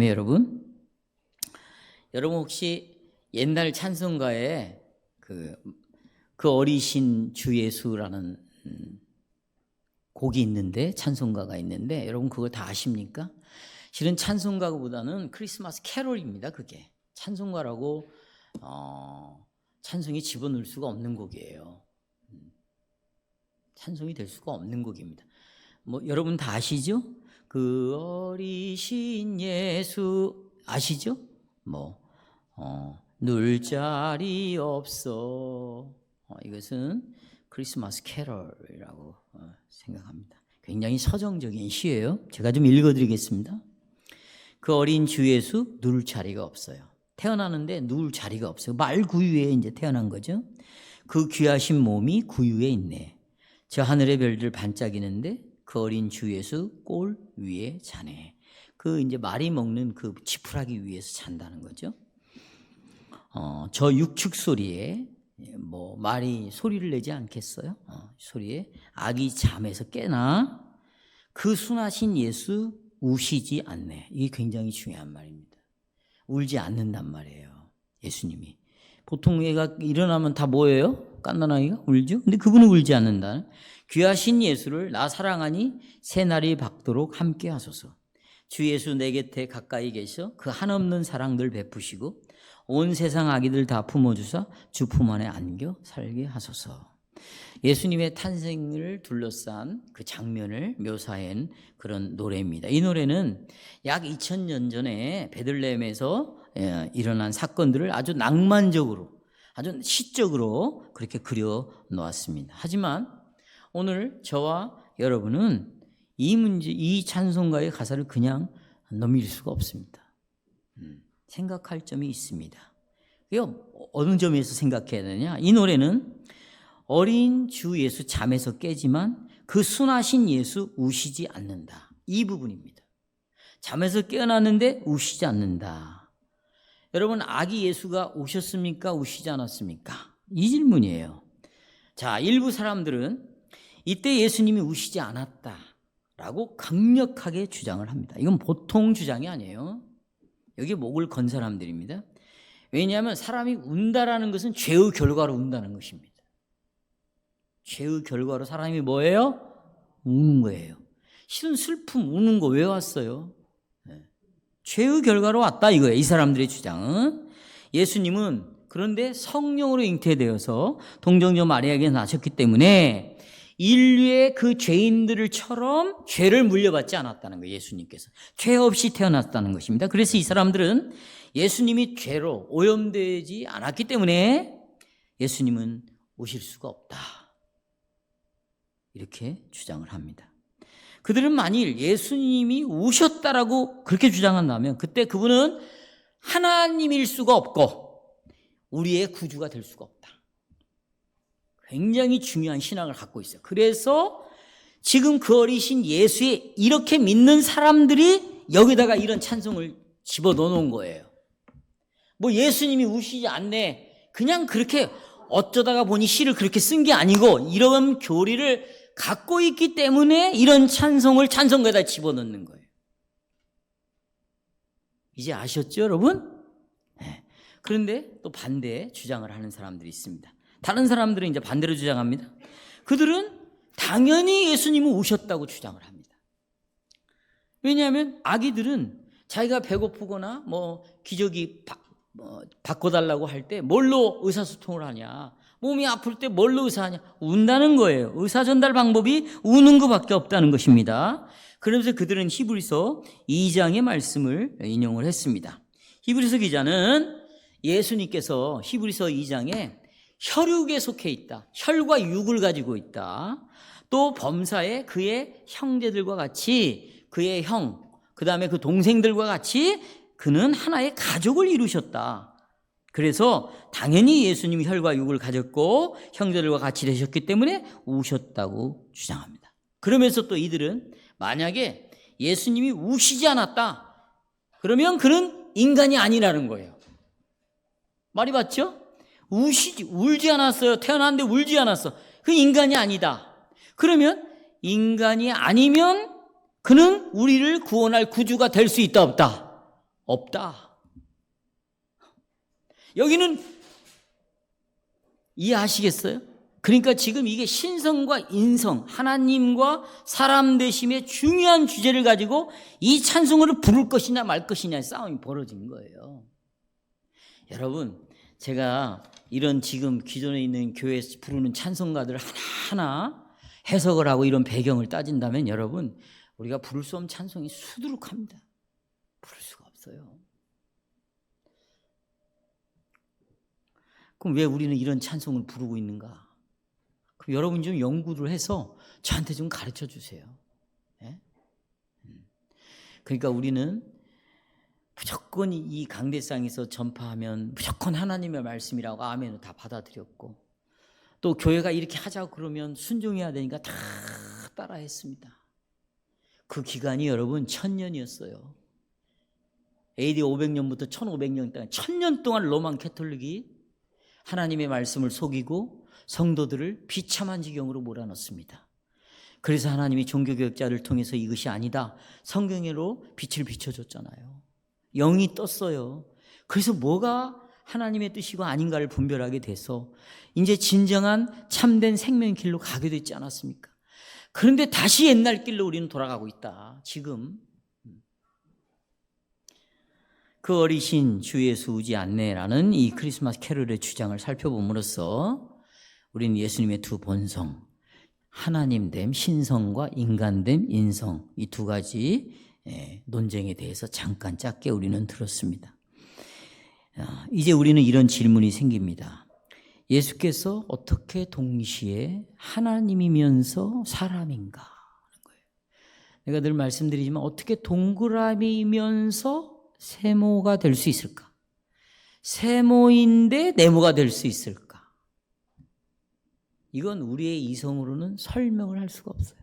네, 여러분 혹시 옛날 찬송가에 그 어리신 주 예수라는 곡이 있는데, 찬송가가 있는데, 여러분 그거 다 아십니까? 실은 찬송가보다는 크리스마스 캐롤입니다. 그게 찬송가라고 찬송이 집어넣을 수가 없는 곡이에요. 찬송이 될 수가 없는 곡입니다. 뭐 여러분 다 아시죠? 그 어리신 예수 아시죠? 누울 자리 없어. 이것은 크리스마스 캐럴이라고 생각합니다. 굉장히 서정적인 시예요. 제가 좀 읽어드리겠습니다. 그 어린 주 예수 누울 자리가 없어요. 태어나는데 누울 자리가 없어요. 말 구유에 이제 태어난 거죠. 그 귀하신 몸이 구유에 있네. 저 하늘의 별들 반짝이는데 그 어린 주 예수 꼴 위에 자네. 그 이제 말이 먹는 그 지푸라기 위에서 잔다는 거죠. 저 육축 소리에 말이 소리를 내지 않겠어요? 소리에 아기 잠에서 깨나 그 순하신 예수 우시지 않네. 이게 굉장히 중요한 말입니다. 울지 않는단 말이에요. 예수님이. 보통 애가 일어나면 다 뭐예요? 갓난아기가 울죠? 근데 그분은 울지 않는다. 귀하신 예수를 나 사랑하니 새날이 밝도록 함께 하소서. 주 예수 내 곁에 가까이 계셔 그 한없는 사랑들 베푸시고 온 세상 아기들 다 품어주사 주 품 안에 안겨 살게 하소서. 예수님의 탄생을 둘러싼 그 장면을 묘사한 그런 노래입니다. 이 노래는 약 2000년 전에 베들레헴에서 일어난 사건들을 아주 낭만적으로, 아주 시적으로 그렇게 그려 놓았습니다. 하지만 오늘 저와 여러분은 이 찬송가의 가사를 그냥 넘길 수가 없습니다. 생각할 점이 있습니다. 어느 점에서 생각해야 되냐? 이 노래는 어린 주 예수 잠에서 깨지만 그 순하신 예수 우시지 않는다. 이 부분입니다. 잠에서 깨어났는데 우시지 않는다. 여러분, 아기 예수가 우셨습니까? 우시지 않았습니까? 이 질문이에요. 자, 일부 사람들은 이때 예수님이 우시지 않았다라고 강력하게 주장을 합니다. 이건 보통 주장이 아니에요. 여기 목을 건 사람들입니다. 왜냐하면 사람이 운다라는 것은 죄의 결과로 운다는 것입니다. 죄의 결과로 사람이 뭐예요? 우는 거예요. 실은 슬픔, 우는 거 왜 왔어요? 죄의 결과로 왔다 이거예요. 이 사람들의 주장은. 예수님은 그런데 성령으로 잉태되어서 동정녀 마리아에게 나셨기 때문에 인류의 그 죄인들처럼 죄를 물려받지 않았다는 거예요. 예수님께서 죄 없이 태어났다는 것입니다. 그래서 이 사람들은 예수님이 죄로 오염되지 않았기 때문에 예수님은 오실 수가 없다, 이렇게 주장을 합니다. 그들은 만일 예수님이 오셨다라고 그렇게 주장한다면 그때 그분은 하나님일 수가 없고 우리의 구주가 될 수가 없다. 굉장히 중요한 신앙을 갖고 있어요. 그래서 지금 그 어리신 예수에 이렇게 믿는 사람들이 여기다가 이런 찬송을 집어넣어 놓은 거예요. 예수님이 우시지 않네, 그냥 그렇게 어쩌다가 보니 시를 그렇게 쓴 게 아니고 이런 교리를 갖고 있기 때문에 이런 찬송을 찬송가에다 집어넣는 거예요. 이제 아셨죠, 여러분? 네. 그런데 또 반대 주장을 하는 사람들이 있습니다. 다른 사람들은 이제 반대로 주장합니다. 그들은 당연히 예수님은 오셨다고 주장을 합니다. 왜냐하면 아기들은 자기가 배고프거나 기저귀 바꿔달라고 할 때 뭘로 의사소통을 하냐, 몸이 아플 때 뭘로 의사하냐, 운다는 거예요. 의사 전달 방법이 우는 것밖에 없다는 것입니다. 그러면서 그들은 히브리서 2장의 말씀을 인용을 했습니다. 히브리서 기자는 예수님께서 히브리서 2장에 혈육에 속해 있다, 혈과 육을 가지고 있다, 또 범사에 그의 형제들과 같이 그의 형, 그 다음에 그 동생들과 같이 그는 하나의 가족을 이루셨다. 그래서 당연히 예수님이 혈과 육을 가졌고 형제들과 같이 되셨기 때문에 우셨다고 주장합니다. 그러면서 또 이들은 만약에 예수님이 우시지 않았다, 그러면 그는 인간이 아니라는 거예요. 말이 맞죠? 울지 않았어요. 태어났는데 울지 않았어. 그 인간이 아니다. 그러면 인간이 아니면 그는 우리를 구원할 구주가 될 수 있다 없다? 없다. 여기는 이해하시겠어요? 그러니까 지금 이게 신성과 인성, 하나님과 사람 되심의 중요한 주제를 가지고 이 찬송을 부를 것이냐 말 것이냐의 싸움이 벌어진 거예요. 여러분, 제가 이런 지금 기존에 있는 교회에서 부르는 찬송가들을 하나하나 해석을 하고 이런 배경을 따진다면 여러분, 우리가 부를 수 없는 찬송이 수두룩합니다. 부를 수가 없어요. 그럼 왜 우리는 이런 찬송을 부르고 있는가? 그럼 여러분 좀 연구를 해서 저한테 좀 가르쳐 주세요. 네? 그러니까 우리는 무조건 이 강대상에서 전파하면 무조건 하나님의 말씀이라고 아멘을 다 받아들였고, 또 교회가 이렇게 하자고 그러면 순종해야 되니까 다 따라했습니다. 그 기간이 여러분 1000년이었어요. AD 500년부터 1500년 동안 1000년 동안 로만 캐톨릭이 하나님의 말씀을 속이고 성도들을 비참한 지경으로 몰아넣습니다. 그래서 하나님이 종교개혁자를 통해서 이것이 아니다, 성경으로 빛을 비춰줬잖아요. 영이 떴어요. 그래서 뭐가 하나님의 뜻이고 아닌가를 분별하게 돼서 이제 진정한 참된 생명의 길로 가게 됐지 않았습니까? 그런데 다시 옛날 길로 우리는 돌아가고 있다. 지금 그 어리신 주 예수 우지 않네라는 이 크리스마스 캐럴의 주장을 살펴봄으로써 우리는 예수님의 두 본성, 하나님됨 신성과 인간됨 인성, 이 두 가지 논쟁에 대해서 잠깐 짧게 우리는 들었습니다. 이제 우리는 이런 질문이 생깁니다. 예수께서 어떻게 동시에 하나님이면서 사람인가 하는 거예요. 내가 늘 말씀드리지만 어떻게 동그라미면서 세모가 될 수 있을까? 세모인데 네모가 될 수 있을까? 이건 우리의 이성으로는 설명을 할 수가 없어요.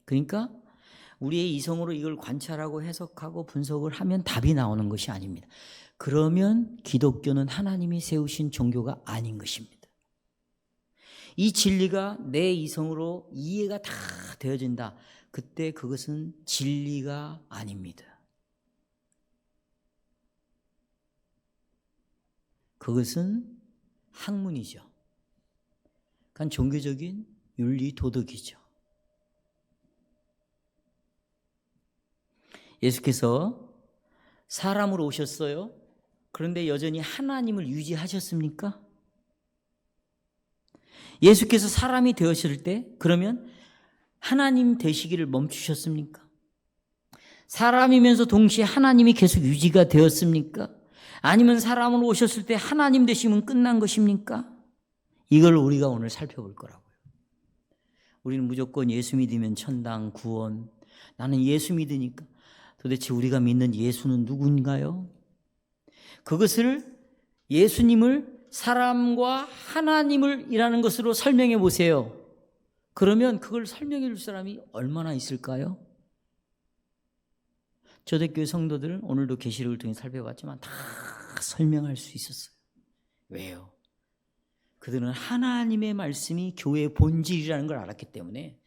그러니까 우리의 이성으로 이걸 관찰하고 해석하고 분석을 하면 답이 나오는 것이 아닙니다. 그러면 기독교는 하나님이 세우신 종교가 아닌 것입니다. 이 진리가 내 이성으로 이해가 다 되어진다. 그때 그것은 진리가 아닙니다. 그것은 학문이죠. 그건 종교적인 윤리 도덕이죠. 예수께서 사람으로 오셨어요. 그런데 여전히 하나님을 유지하셨습니까? 예수께서 사람이 되었을 때 그러면 하나님 되시기를 멈추셨습니까? 사람이면서 동시에 하나님이 계속 유지가 되었습니까? 아니면 사람으로 오셨을 때 하나님 되시면 끝난 것입니까? 이걸 우리가 오늘 살펴볼 거라고요. 우리는 무조건 예수 믿으면 천당, 구원. 나는 예수 믿으니까. 도대체 우리가 믿는 예수는 누군가요? 그것을 예수님을 사람과 하나님을 이라는 것으로 설명해 보세요. 그러면 그걸 설명해 줄 사람이 얼마나 있을까요? 초대교회 성도들은 오늘도 계시록을 통해 살펴봤지만 다 설명할 수 있었어요. 왜요? 그들은 하나님의 말씀이 교회의 본질이라는 걸 알았기 때문에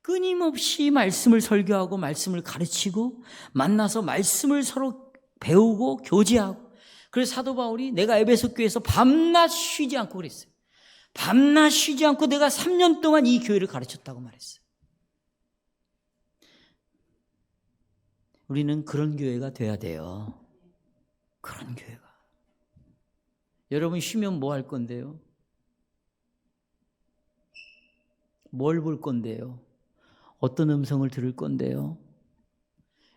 끊임없이 말씀을 설교하고 말씀을 가르치고 만나서 말씀을 서로 배우고 교제하고, 그래서 사도 바울이 내가 에베소 교회에서 밤낮 쉬지 않고 그랬어요. 밤낮 쉬지 않고 내가 3년 동안 이 교회를 가르쳤다고 말했어요. 우리는 그런 교회가 돼야 돼요. 그런 교회가. 여러분 쉬면 뭐 할 건데요? 뭘 볼 건데요? 어떤 음성을 들을 건데요?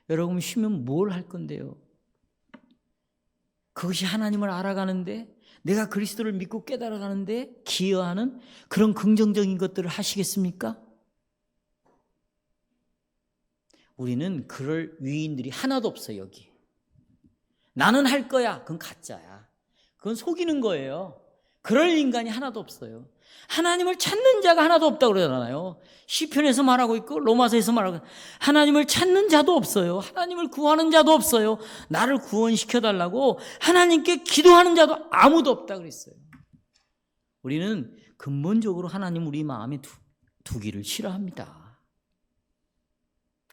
여러분 쉬면 뭘 할 건데요? 그것이 하나님을 알아가는데, 내가 그리스도를 믿고 깨달아가는데 기여하는 그런 긍정적인 것들을 하시겠습니까? 우리는 그럴 위인들이 하나도 없어요. 여기 나는 할 거야, 그건 가짜야. 그건 속이는 거예요. 그럴 인간이 하나도 없어요. 하나님을 찾는 자가 하나도 없다고 그러잖아요. 시편에서 말하고 있고 로마서에서 말하고 있고, 하나님을 찾는 자도 없어요. 하나님을 구하는 자도 없어요. 나를 구원시켜달라고 하나님께 기도하는 자도 아무도 없다 그랬어요. 우리는 근본적으로 하나님 우리 마음에 두기를 싫어합니다.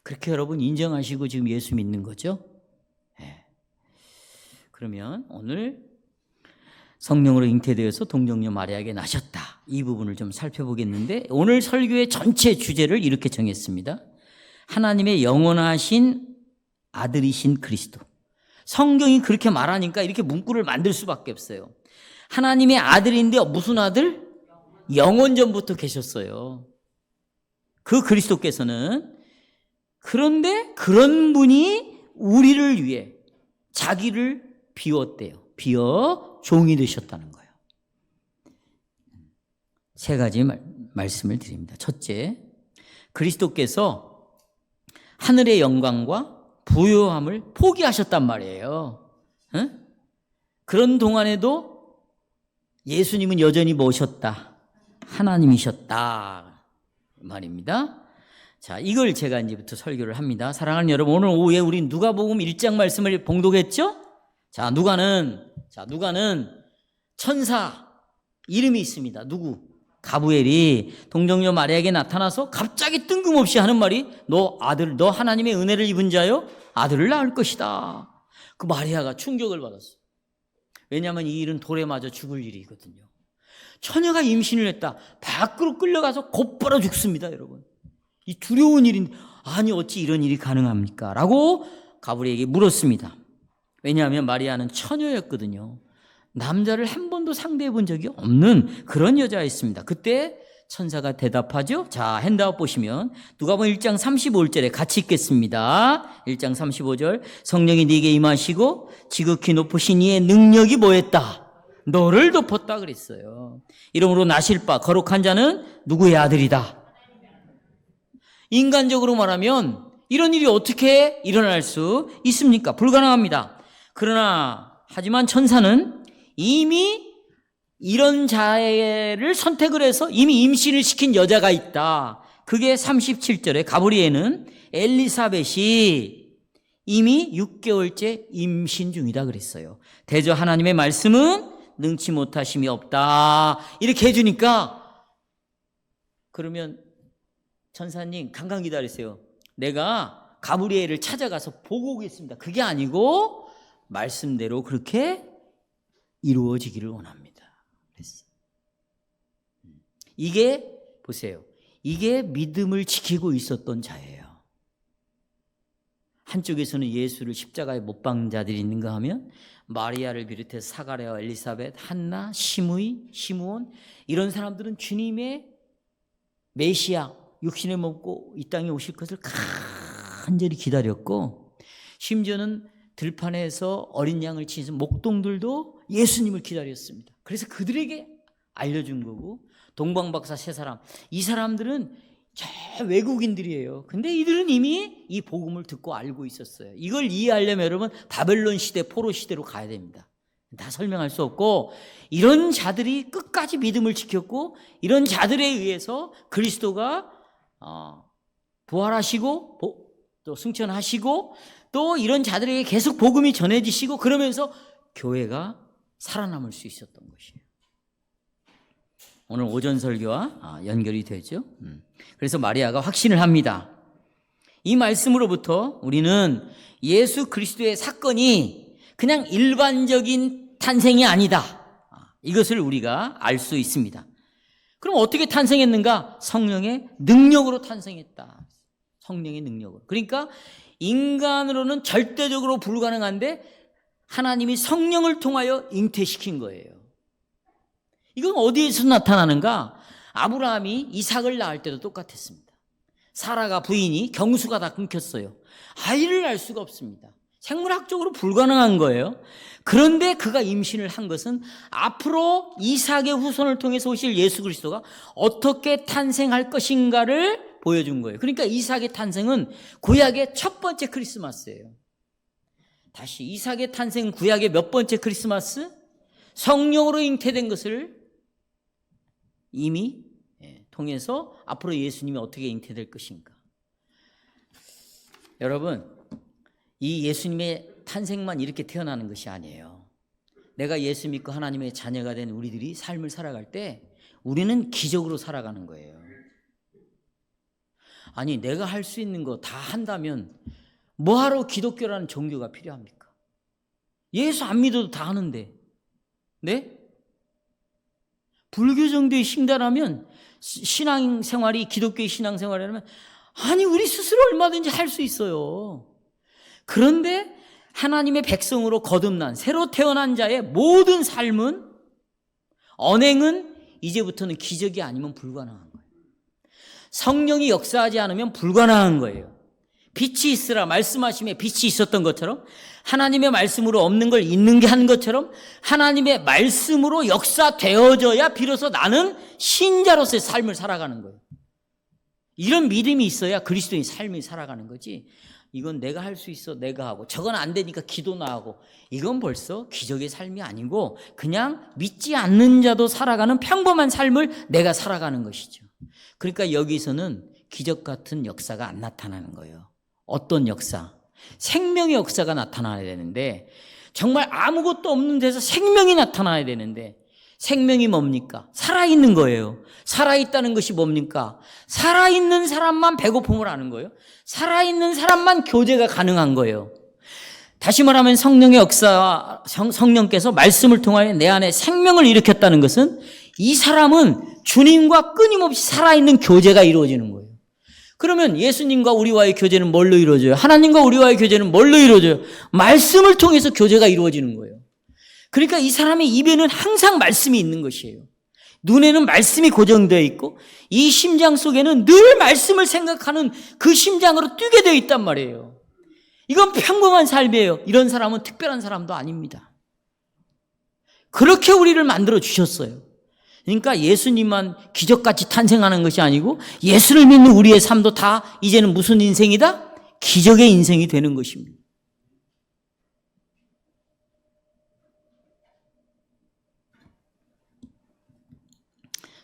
그렇게 여러분 인정하시고 지금 예수 믿는 거죠? 네. 그러면 오늘 성령으로 잉태되어서 동정녀 마리아에게 나셨다. 이 부분을 좀 살펴보겠는데 오늘 설교의 전체 주제를 이렇게 정했습니다. 하나님의 영원하신 아들이신 그리스도. 성경이 그렇게 말하니까 이렇게 문구를 만들 수밖에 없어요. 하나님의 아들인데 무슨 아들? 영원전부터 계셨어요. 그 그리스도께서는 그런데 그런 분이 우리를 위해 자기를 비웠대요. 비워 종이 되셨다는 거예요. 세 가지 말씀을 드립니다. 첫째, 그리스도께서 하늘의 영광과 부요함을 포기하셨단 말이에요. 응? 그런 동안에도 예수님은 여전히 뭐셨다? 하나님이셨다 말입니다. 자, 이걸 제가 이제부터 설교를 합니다. 사랑하는 여러분, 오늘 오후에 우리 누가복음 1장 말씀을 봉독했죠? 자, 누가는 천사 이름이 있습니다. 누구? 가브리엘이 동정녀 마리아에게 나타나서 갑자기 뜬금없이 하는 말이 너 하나님의 은혜를 입은 자요? 아들을 낳을 것이다. 그 마리아가 충격을 받았어요. 왜냐하면 이 일은 돌에 맞아 죽을 일이거든요. 처녀가 임신을 했다. 밖으로 끌려가서 곧바로 죽습니다, 여러분. 이 두려운 일인데 아니 어찌 이런 일이 가능합니까? 라고 가브리엘에게 물었습니다. 왜냐하면 마리아는 처녀였거든요. 남자를 한 번도 상대해 본 적이 없는 그런 여자였습니다. 그때 천사가 대답하죠. 자, 핸드아웃 보시면 누가복음 1장 35절에 같이 읽겠습니다. 1장 35절 성령이 네게 임하시고 지극히 높으신 이의 능력이 뭐했다? 너를 덮었다 그랬어요. 이러므로 나실 바 거룩한 자는 누구의 아들이다? 인간적으로 말하면 이런 일이 어떻게 일어날 수 있습니까? 불가능합니다. 하지만 천사는 이미 이런 자를 선택을 해서 이미 임신을 시킨 여자가 있다. 그게 37절에 가브리엘은 엘리사벳이 이미 6개월째 임신 중이다 그랬어요. 대저 하나님의 말씀은 능치 못하심이 없다. 이렇게 해주니까 그러면 천사님 잠깐 기다리세요. 내가 가브리엘을 찾아가서 보고 오겠습니다. 그게 아니고 말씀대로 그렇게 이루어지기를 원합니다. 그랬어요. 이게 보세요. 이게 믿음을 지키고 있었던 자예요. 한쪽에서는 예수를 십자가에 못 박는 자들이 있는가 하면 마리아를 비롯해서 사가랴와 엘리사벳, 한나, 시므온 이런 사람들은 주님의 메시아 육신을 먹고 이 땅에 오실 것을 간절히 기다렸고 심지어는 들판에서 어린 양을 치는 목동들도 예수님을 기다렸습니다. 그래서 그들에게 알려준 거고 동방박사 세 사람 이 사람들은 저 외국인들이에요. 근데 이들은 이미 이 복음을 듣고 알고 있었어요. 이걸 이해하려면 여러분 바벨론 시대 포로 시대로 가야 됩니다. 다 설명할 수 없고 이런 자들이 끝까지 믿음을 지켰고 이런 자들에 의해서 그리스도가 부활하시고 또 승천하시고 또 이런 자들에게 계속 복음이 전해지시고 그러면서 교회가 살아남을 수 있었던 것이에요. 오늘 오전 설교와 연결이 되죠. 그래서 마리아가 확신을 합니다. 이 말씀으로부터 우리는 예수 그리스도의 사건이 그냥 일반적인 탄생이 아니다. 이것을 우리가 알 수 있습니다. 그럼 어떻게 탄생했는가? 성령의 능력으로 탄생했다. 성령의 능력으로. 그러니까 인간으로는 절대적으로 불가능한데 하나님이 성령을 통하여 잉태시킨 거예요. 이건 어디에서 나타나는가? 아브라함이 이삭을 낳을 때도 똑같았습니다. 사라가 부인이 경수가 다 끊겼어요. 아이를 낳을 수가 없습니다. 생물학적으로 불가능한 거예요. 그런데 그가 임신을 한 것은 앞으로 이삭의 후손을 통해서 오실 예수 그리스도가 어떻게 탄생할 것인가를 보여준 거예요. 그러니까 이삭의 탄생은 구약의 첫 번째 크리스마스예요. 다시 이삭의 탄생 구약의 몇 번째 크리스마스? 성령으로 잉태된 것을 이미 통해서 앞으로 예수님이 어떻게 잉태될 것인가. 여러분, 이 예수님의 탄생만 이렇게 태어나는 것이 아니에요. 내가 예수 믿고 하나님의 자녀가 된 우리들이 삶을 살아갈 때 우리는 기적으로 살아가는 거예요. 아니, 내가 할 수 있는 거 다 한다면 뭐하러 기독교라는 종교가 필요합니까? 예수 안 믿어도 다 하는데. 네? 불교 정도의 신자라면, 신앙생활이 기독교의 신앙생활이라면 아니 우리 스스로 얼마든지 할 수 있어요. 그런데 하나님의 백성으로 거듭난 새로 태어난 자의 모든 삶은, 언행은 이제부터는 기적이 아니면 불가능한 거예요. 성령이 역사하지 않으면 불가능한 거예요. 빛이 있으라 말씀하심에 빛이 있었던 것처럼, 하나님의 말씀으로 없는 걸 있는 게 한 것처럼, 하나님의 말씀으로 역사되어져야 비로소 나는 신자로서의 삶을 살아가는 거예요. 이런 믿음이 있어야 그리스도인 삶을 살아가는 거지. 이건 내가 할 수 있어, 내가 하고, 저건 안 되니까 기도나 하고, 이건 벌써 기적의 삶이 아니고 그냥 믿지 않는 자도 살아가는 평범한 삶을 내가 살아가는 것이죠. 그러니까 여기서는 기적 같은 역사가 안 나타나는 거예요. 어떤 역사? 생명의 역사가 나타나야 되는데, 정말 아무것도 없는 데서 생명이 나타나야 되는데, 생명이 뭡니까? 살아있는 거예요. 살아있다는 것이 뭡니까? 살아있는 사람만 배고픔을 아는 거예요. 살아있는 사람만 교제가 가능한 거예요. 다시 말하면 성령의 역사와 성령께서 말씀을 통하여 내 안에 생명을 일으켰다는 것은, 이 사람은 주님과 끊임없이 살아있는 교제가 이루어지는 거예요. 그러면 예수님과 우리와의 교제는 뭘로 이루어져요? 하나님과 우리와의 교제는 뭘로 이루어져요? 말씀을 통해서 교제가 이루어지는 거예요. 그러니까 이 사람의 입에는 항상 말씀이 있는 것이에요. 눈에는 말씀이 고정되어 있고, 이 심장 속에는 늘 말씀을 생각하는 그 심장으로 뛰게 되어 있단 말이에요. 이건 평범한 삶이에요. 이런 사람은 특별한 사람도 아닙니다. 그렇게 우리를 만들어 주셨어요. 그러니까 예수님만 기적같이 탄생하는 것이 아니고, 예수를 믿는 우리의 삶도 다 이제는 무슨 인생이다? 기적의 인생이 되는 것입니다.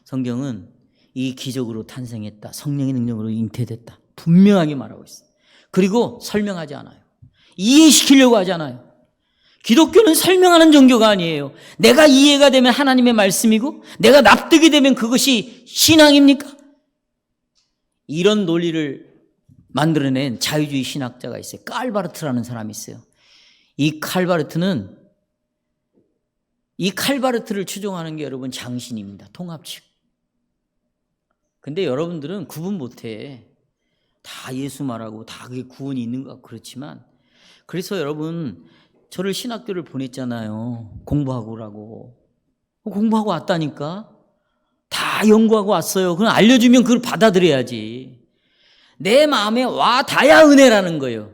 성경은 이 기적으로 탄생했다, 성령의 능력으로 잉태됐다, 분명하게 말하고 있어요. 그리고 설명하지 않아요. 이해시키려고 하지 않아요. 기독교는 설명하는 종교가 아니에요. 내가 이해가 되면 하나님의 말씀이고, 내가 납득이 되면 그것이 신앙입니까? 이런 논리를 만들어낸 자유주의 신학자가 있어요. 칼바르트라는 사람이 있어요. 이 칼바르트를 추종하는 게 여러분 장신입니다. 통합측. 근데 여러분들은 구분 못해. 다 예수 말하고 다 그게 구원이 있는 것 같고 그렇지만, 그래서 여러분, 저를 신학교를 보냈잖아요. 공부하고 오라고. 공부하고 왔다니까. 다 연구하고 왔어요. 그럼 알려주면 그걸 받아들여야지. 내 마음에 와 닿아야 은혜라는 거예요.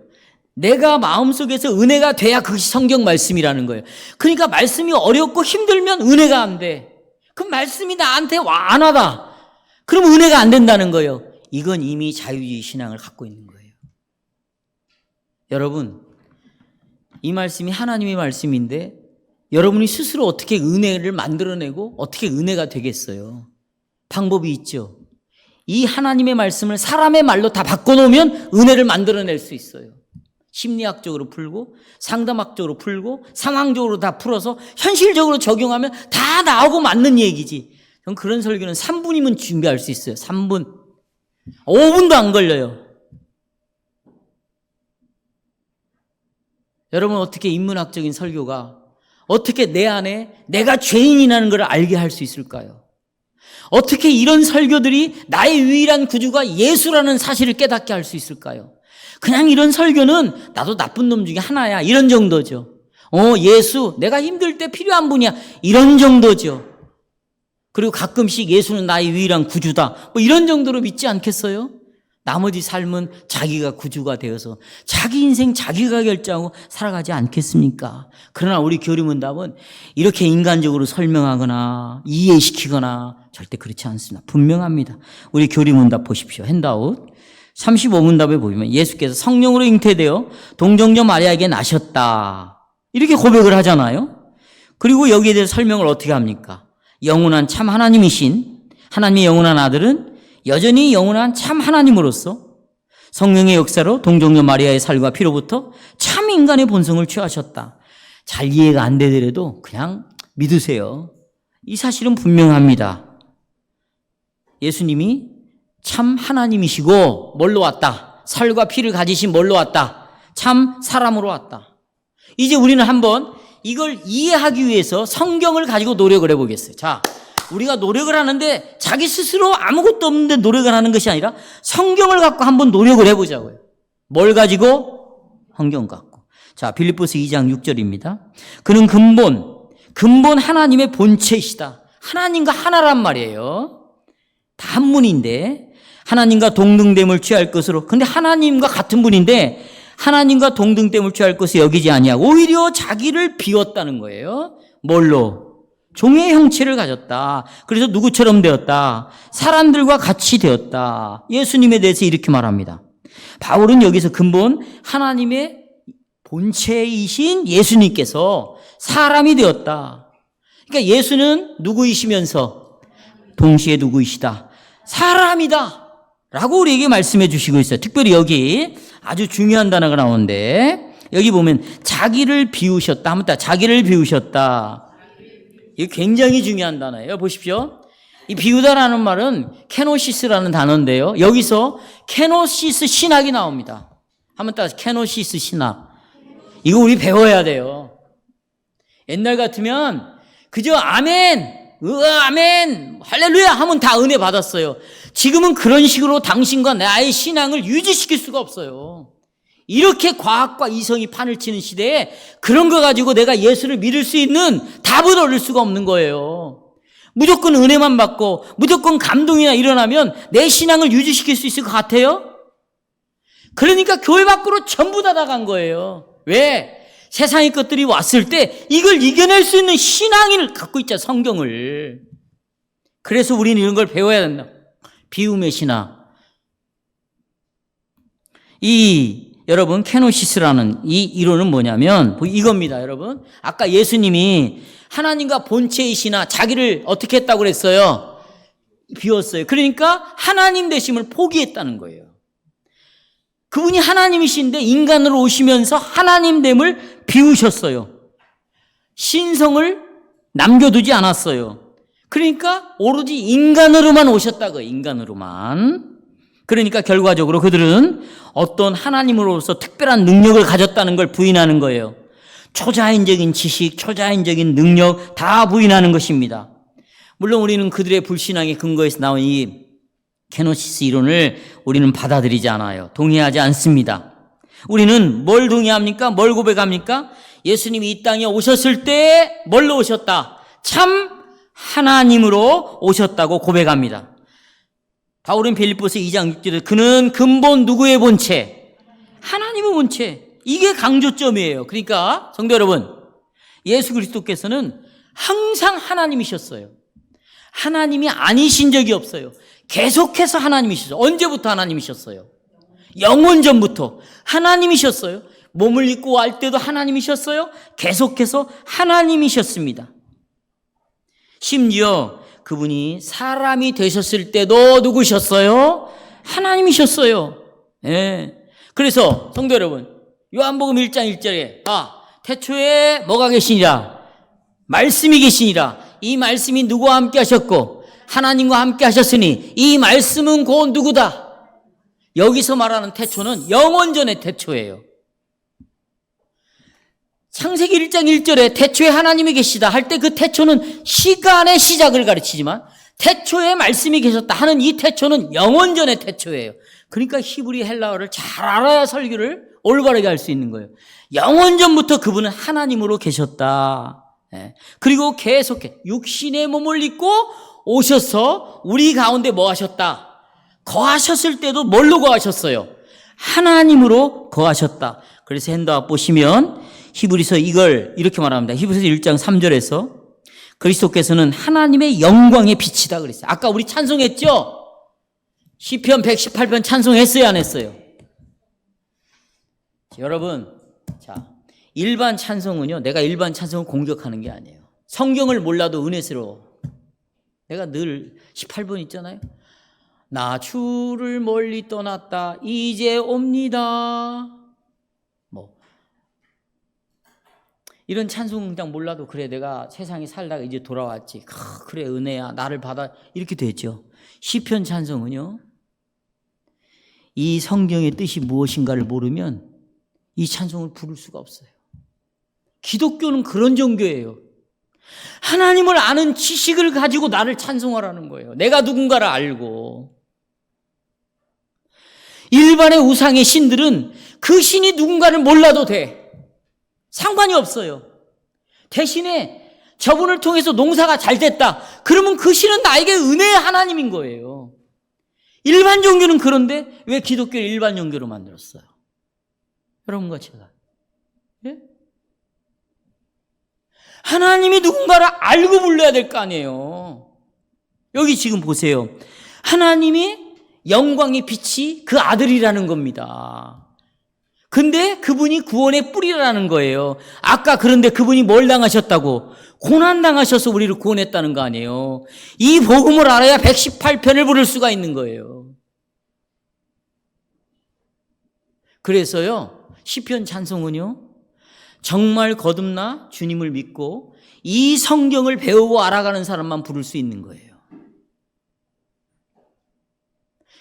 내가 마음속에서 은혜가 돼야 그것이 성경 말씀이라는 거예요. 그러니까 말씀이 어렵고 힘들면 은혜가 안 돼. 그럼 말씀이 나한테 와 안 와다. 그럼 은혜가 안 된다는 거예요. 이건 이미 자유주의 신앙을 갖고 있는 거예요. 여러분, 이 말씀이 하나님의 말씀인데 여러분이 스스로 어떻게 은혜를 만들어내고 어떻게 은혜가 되겠어요? 방법이 있죠. 이 하나님의 말씀을 사람의 말로 다 바꿔놓으면 은혜를 만들어낼 수 있어요. 심리학적으로 풀고 상담학적으로 풀고 상황적으로 다 풀어서 현실적으로 적용하면 다 나오고 맞는 얘기지. 전 그런 설교는 3분이면 준비할 수 있어요. 3분. 5분도 안 걸려요. 여러분, 어떻게 인문학적인 설교가 어떻게 내 안에 내가 죄인이라는 걸 알게 할 수 있을까요? 어떻게 이런 설교들이 나의 유일한 구주가 예수라는 사실을 깨닫게 할 수 있을까요? 그냥 이런 설교는 나도 나쁜 놈 중에 하나야, 이런 정도죠. 예수, 내가 힘들 때 필요한 분이야, 이런 정도죠. 그리고 가끔씩 예수는 나의 유일한 구주다, 뭐 이런 정도로 믿지 않겠어요? 나머지 삶은 자기가 구주가 되어서 자기 인생 자기가 결정하고 살아가지 않겠습니까? 그러나 우리 교리문답은 이렇게 인간적으로 설명하거나 이해시키거나 절대 그렇지 않습니다. 분명합니다. 우리 교리문답 보십시오. 핸드아웃 35문답에 보면 예수께서 성령으로 잉태되어 동정녀 마리아에게 나셨다, 이렇게 고백을 하잖아요. 그리고 여기에 대해서 설명을 어떻게 합니까? 영원한 참 하나님이신 하나님의 영원한 아들은 여전히 영원한 참 하나님으로서 성령의 역사로 동정녀 마리아의 살과 피로부터 참 인간의 본성을 취하셨다. 잘 이해가 안 되더라도 그냥 믿으세요. 이 사실은 분명합니다. 예수님이 참 하나님이시고 뭘로 왔다? 살과 피를 가지신 뭘로 왔다? 참 사람으로 왔다. 이제 우리는 한번 이걸 이해하기 위해서 성경을 가지고 노력을 해보겠어요. 자, 우리가 노력을 하는데 자기 스스로 아무것도 없는데 노력을 하는 것이 아니라 성경을 갖고 한번 노력을 해보자고요. 뭘 가지고? 성경 갖고. 자, 빌립보서 2장 6절입니다. 그는 근본 하나님의 본체이시다. 하나님과 하나란 말이에요. 다 한 분인데 하나님과 동등됨을 취할 것으로. 근데 하나님과 같은 분인데 하나님과 동등됨을 취할 것을 여기지 아니하고 오히려 자기를 비웠다는 거예요. 뭘로? 종의 형체를 가졌다. 그래서 누구처럼 되었다? 사람들과 같이 되었다. 예수님에 대해서 이렇게 말합니다. 바울은 여기서 근본 하나님의 본체이신 예수님께서 사람이 되었다. 그러니까 예수는 누구이시면서 동시에 누구이시다? 사람이다 라고 우리에게 말씀해 주시고 있어요. 특별히 여기 아주 중요한 단어가 나오는데 여기 보면 자기를 비우셨다. 한번 자기를 비우셨다. 이게 굉장히 중요한 단어예요. 보십시오. 이 비우다라는 말은 케노시스라는 단어인데요. 여기서 케노시스 신학이 나옵니다. 한번 따라서 케노시스 신학. 이거 우리 배워야 돼요. 옛날 같으면 그저 아멘, 아멘, 할렐루야 하면 다 은혜 받았어요. 지금은 그런 식으로 당신과 나의 신앙을 유지시킬 수가 없어요. 이렇게 과학과 이성이 판을 치는 시대에 그런 거 가지고 내가 예수를 믿을 수 있는 답을 얻을 수가 없는 거예요. 무조건 은혜만 받고 무조건 감동이나 일어나면 내 신앙을 유지시킬 수 있을 것 같아요? 그러니까 교회 밖으로 전부 다 나간 거예요. 왜? 세상의 것들이 왔을 때 이걸 이겨낼 수 있는 신앙을 갖고 있자, 성경을. 그래서 우리는 이런 걸 배워야 된다. 비움의 신학. 여러분, 케노시스라는 이 이론은 뭐냐면 이겁니다, 여러분. 아까 예수님이 하나님과 본체이시나 자기를 어떻게 했다고 그랬어요? 비웠어요. 그러니까 하나님 되심을 포기했다는 거예요. 그분이 하나님이신데 인간으로 오시면서 하나님됨을 비우셨어요. 신성을 남겨두지 않았어요. 그러니까 오로지 인간으로만 오셨다고요. 인간으로만. 그러니까 결과적으로 그들은 어떤 하나님으로서 특별한 능력을 가졌다는 걸 부인하는 거예요. 초자연적인 지식, 초자연적인 능력 다 부인하는 것입니다. 물론 우리는 그들의 불신앙의 근거에서 나온 이 케노시스 이론을 우리는 받아들이지 않아요. 동의하지 않습니다. 우리는 뭘 동의합니까? 뭘 고백합니까? 예수님이 이 땅에 오셨을 때 뭘로 오셨다? 참 하나님으로 오셨다고 고백합니다. 바울은 빌립보서 2장 6절에 그는 근본 누구의 본체? 하나님의 본체. 이게 강조점이에요. 그러니까 성도 여러분, 예수 그리스도께서는 항상 하나님이셨어요. 하나님이 아니신 적이 없어요. 계속해서 하나님이셨어요. 언제부터 하나님이셨어요? 영원 전부터 하나님이셨어요. 몸을 입고 할 때도 하나님이셨어요. 계속해서 하나님이셨습니다. 심지어 그분이 사람이 되셨을 때도 누구셨어요? 하나님이셨어요. 예. 그래서 성도 여러분, 요한복음 1장 1절에 태초에 뭐가 계시니라? 말씀이 계시니라. 이 말씀이 누구와 함께 하셨고 하나님과 함께 하셨으니 이 말씀은 곧 누구다? 여기서 말하는 태초는 영원전의 태초예요. 창세기 1장 1절에 태초에 하나님이 계시다 할 때 그 태초는 시간의 시작을 가르치지만 태초에 말씀이 계셨다 하는 이 태초는 영원전의 태초예요. 그러니까 히브리 헬라어를 잘 알아야 설교를 올바르게 할 수 있는 거예요. 영원전부터 그분은 하나님으로 계셨다. 그리고 계속해 육신의 몸을 입고 오셔서 우리 가운데 뭐 하셨다? 거하셨을 때도 뭘로 거하셨어요? 하나님으로 거하셨다. 그래서 핸드아웃 보시면 히브리서 이걸 이렇게 말합니다. 히브리서 1장 3절에서 그리스도께서는 하나님의 영광의 빛이다 그랬어요. 아까 우리 찬송했죠? 시편 118편 찬송했어요, 안 했어요? 여러분, 자, 일반 찬송은요, 내가 일반 찬송을 공격하는 게 아니에요. 성경을 몰라도 은혜스러워. 내가 늘 18번 있잖아요. 나 주를 멀리 떠났다 이제 옵니다. 뭐 이런 찬송 그냥 몰라도 그래 내가 세상에 살다가 이제 돌아왔지. 그래 은혜야 나를 받아 이렇게 되죠. 시편 찬송은요. 이 성경의 뜻이 무엇인가를 모르면 이 찬송을 부를 수가 없어요. 기독교는 그런 종교예요. 하나님을 아는 지식을 가지고 나를 찬송하라는 거예요. 내가 누군가를 알고. 일반의 우상의 신들은 그 신이 누군가를 몰라도 돼. 상관이 없어요. 대신에 저분을 통해서 농사가 잘 됐다. 그러면 그 신은 나에게 은혜의 하나님인 거예요. 일반 종교는 그런데 왜 기독교를 일반 종교로 만들었어요? 여러분과 제가. 예? 하나님이 누군가를 알고 불러야 될 거 아니에요. 여기 지금 보세요. 하나님이 영광의 빛이 그 아들이라는 겁니다. 근데 그분이 구원의 뿌리라는 거예요. 아까 그런데 그분이 뭘 당하셨다고? 고난당하셔서 우리를 구원했다는 거 아니에요. 이 복음을 알아야 118편을 부를 수가 있는 거예요. 그래서요, 시편 찬송은요, 정말 거듭나 주님을 믿고 이 성경을 배우고 알아가는 사람만 부를 수 있는 거예요.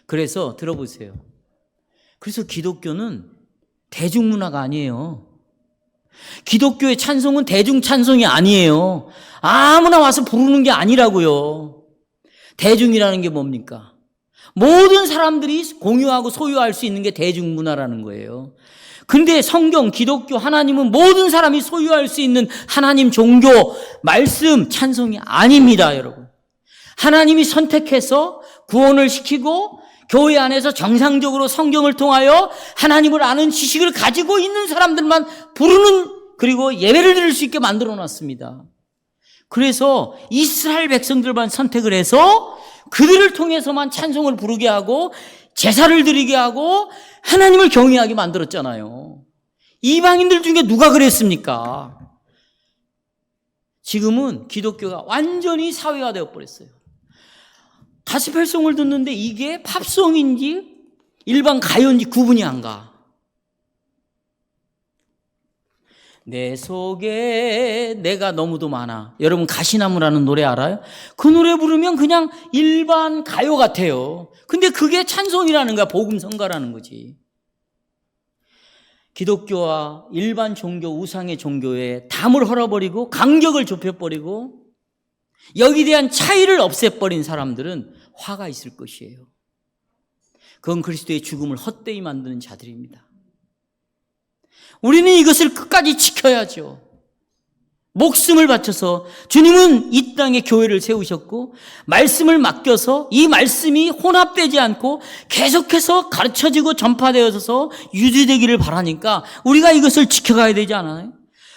그래서 들어보세요. 그래서 기독교는 대중문화가 아니에요. 기독교의 찬송은 대중찬송이 아니에요. 아무나 와서 부르는 게 아니라고요. 대중이라는 게 뭡니까? 모든 사람들이 공유하고 소유할 수 있는 게 대중문화라는 거예요. 근데 성경, 기독교, 하나님은 모든 사람이 소유할 수 있는 하나님 종교, 말씀, 찬송이 아닙니다, 여러분. 하나님이 선택해서 구원을 시키고 교회 안에서 정상적으로 성경을 통하여 하나님을 아는 지식을 가지고 있는 사람들만 부르는, 그리고 예배를 드릴 수 있게 만들어 놨습니다. 그래서 이스라엘 백성들만 선택을 해서 그들을 통해서만 찬송을 부르게 하고 제사를 드리게 하고 하나님을 경외하게 만들었잖아요. 이방인들 중에 누가 그랬습니까? 지금은 기독교가 완전히 사회화되어 버렸어요. 가스펠송을 듣는데 이게 팝송인지 일반 가요인지 구분이 안 가. 내 속에 내가 너무도 많아. 여러분 가시나무라는 노래 알아요? 그 노래 부르면 그냥 일반 가요 같아요. 근데 그게 찬송이라는 거야. 복음성가라는 거지. 기독교와 일반 종교, 우상의 종교에 담을 헐어버리고 간격을 좁혀버리고 여기에 대한 차이를 없애버린 사람들은 화가 있을 것이에요. 그건 그리스도의 죽음을 헛되이 만드는 자들입니다. 우리는 이것을 끝까지 지켜야죠. 목숨을 바쳐서 주님은 이 땅에 교회를 세우셨고 말씀을 맡겨서 이 말씀이 혼합되지 않고 계속해서 가르쳐지고 전파되어서 유지되기를 바라니까 우리가 이것을 지켜가야 되지 않아요?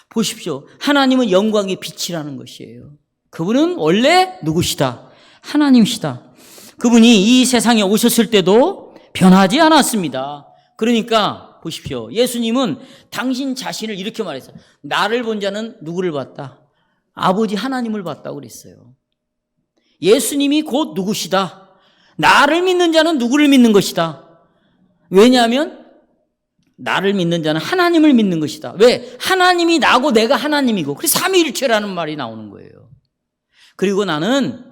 보십시오. 하나님은 영광의 빛이라는 것이에요. 그분은 원래 누구시다? 하나님이시다. 그분이 이 세상에 오셨을 때도 변하지 않았습니다. 그러니까 보십시오. 예수님은 당신 자신을 이렇게 말했어요. 나를 본 자는 누구를 봤다? 아버지 하나님을 봤다고 그랬어요. 예수님이 곧 누구시다? 나를 믿는 자는 누구를 믿는 것이다? 왜냐하면 나를 믿는 자는 하나님을 믿는 것이다. 왜? 하나님이 나고 내가 하나님이고 그래서 삼위일체라는 말이 나오는 거예요. 그리고 나는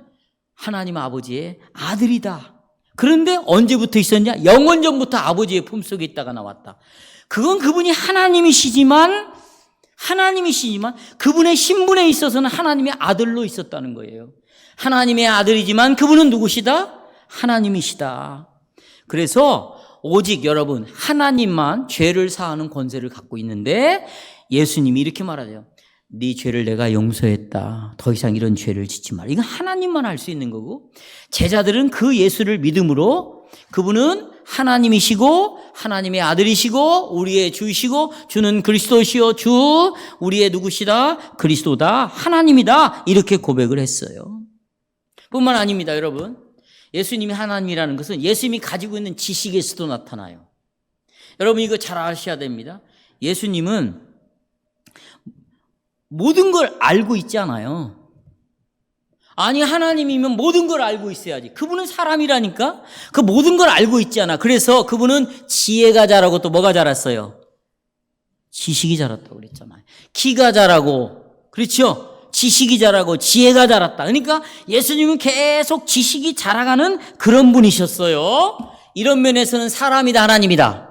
하나님 아버지의 아들이다. 그런데 언제부터 있었냐? 영원전부터 아버지의 품속에 있다가 나왔다. 그건 그분이 하나님이시지만 그분의 신분에 있어서는 하나님의 아들로 있었다는 거예요. 하나님의 아들이지만 그분은 누구시다? 하나님이시다. 그래서 오직 여러분 하나님만 죄를 사하는 권세를 갖고 있는데 예수님이 이렇게 말하죠. 네 죄를 내가 용서했다. 더 이상 이런 죄를 짓지 마라. 이건 하나님만 할 수 있는 거고 제자들은 그 예수를 믿음으로 그분은 하나님이시고 하나님의 아들이시고 우리의 주이시고 주는 그리스도시요 주 우리의 누구시다? 그리스도다. 하나님이다. 이렇게 고백을 했어요. 뿐만 아닙니다. 여러분. 예수님이 하나님이라는 것은 예수님이 가지고 있는 지식에서도 나타나요. 여러분 이거 잘 아셔야 됩니다. 예수님은 모든 걸 알고 있지 않아요. 아니 하나님이면 모든 걸 알고 있어야지. 그분은 사람이라니까 그 모든 걸 알고 있지 않아. 그래서 그분은 지혜가 자라고 또 뭐가 자랐어요? 지식이 자랐다고 그랬잖아요. 키가 자라고 그렇죠? 지식이 자라고 지혜가 자랐다. 그러니까 예수님은 계속 지식이 자라가는 그런 분이셨어요. 이런 면에서는 사람이다 하나님이다.